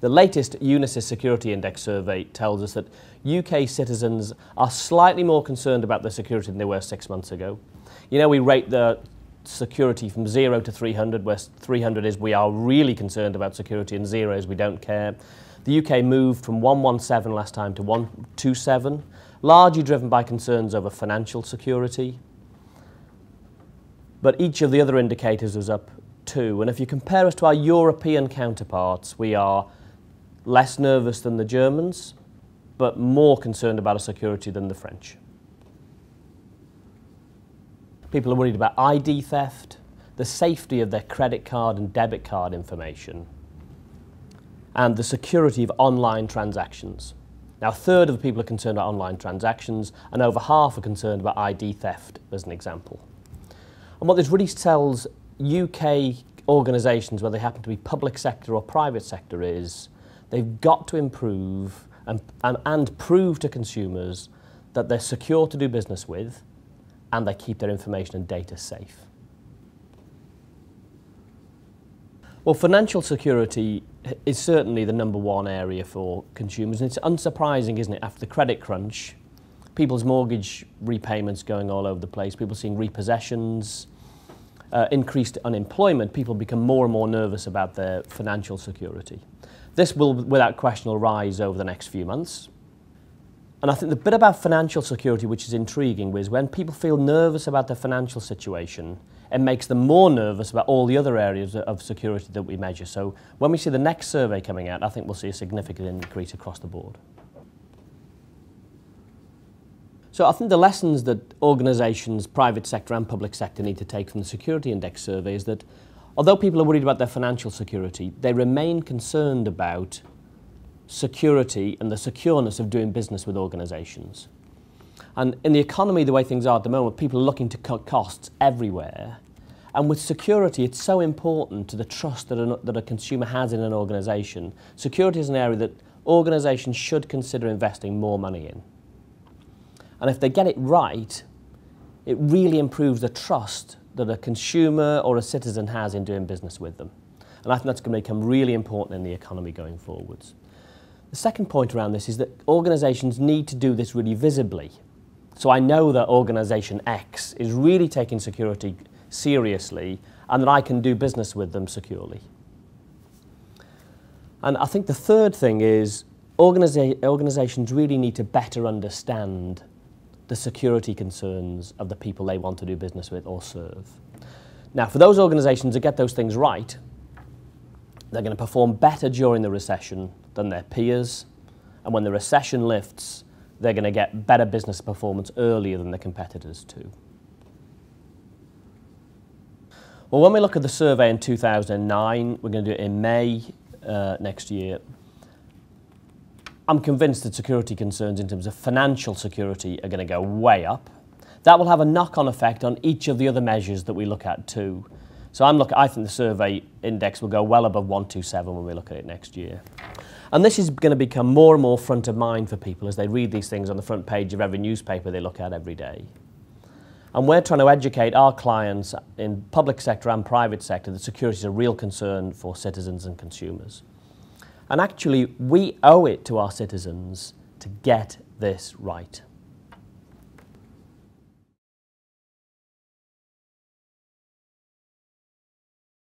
The latest Unisys Security Index survey tells us that UK citizens are slightly more concerned about their security than they were 6 months ago. You know, we rate the security from 0 to 300, where 300 is we are really concerned about security and 0 is we don't care. The UK moved from 117 last time to 127, largely driven by concerns over financial security. But each of the other indicators was up too. And if you compare us to our European counterparts, we are less nervous than the Germans, but more concerned about our security than the French. People are worried about ID theft, the safety of their credit card and debit card information, and the security of online transactions. Now, a third of the people are concerned about online transactions, and over half are concerned about ID theft, as an example. And what this really tells UK organisations, whether they happen to be public sector or private sector, is they've got to improve and prove to consumers that they're secure to do business with and they keep their information and data safe. Well, financial security is certainly the #1 area for consumers, and it's unsurprising, isn't it, after the credit crunch, people's mortgage repayments going all over the place, people seeing repossessions, increased unemployment, people become more and more nervous about their financial security. This will, without question, will rise over the next few months. And I think the bit about financial security which is intriguing is when people feel nervous about their financial situation, it makes them more nervous about all the other areas of security that we measure. So when we see the next survey coming out, I think we'll see a significant increase across the board. So I think the lessons that organisations, private sector and public sector, need to take from the Security Index survey is that although people are worried about their financial security, they remain concerned about security and the secureness of doing business with organisations. And in the economy, the way things are at the moment, people are looking to cut costs everywhere. And with security, it's so important to the trust that a consumer has in an organisation. Security is an area that organisations should consider investing more money in. And if they get it right, it really improves the trust that a consumer or a citizen has in doing business with them. And I think that's going to become really important in the economy going forwards. The second point around this is that organisations need to do this really visibly. So I know that organisation X is really taking security seriously and that I can do business with them securely. And I think the third thing is organisations really need to better understand the security concerns of the people they want to do business with or serve. Now, for those organisations that get those things right, they're going to perform better during the recession than their peers, and when the recession lifts, they're going to get better business performance earlier than their competitors too. Well, when we look at the survey in 2009, we're going to do it in May next year, I'm convinced that security concerns in terms of financial security are going to go way up. That will have a knock-on effect on each of the other measures that we look at too. So I think the survey index will go well above 127 when we look at it next year. And this is going to become more and more front of mind for people as they read these things on the front page of every newspaper they look at every day. And we're trying to educate our clients in public sector and private sector that security is a real concern for citizens and consumers. And actually, we owe it to our citizens to get this right.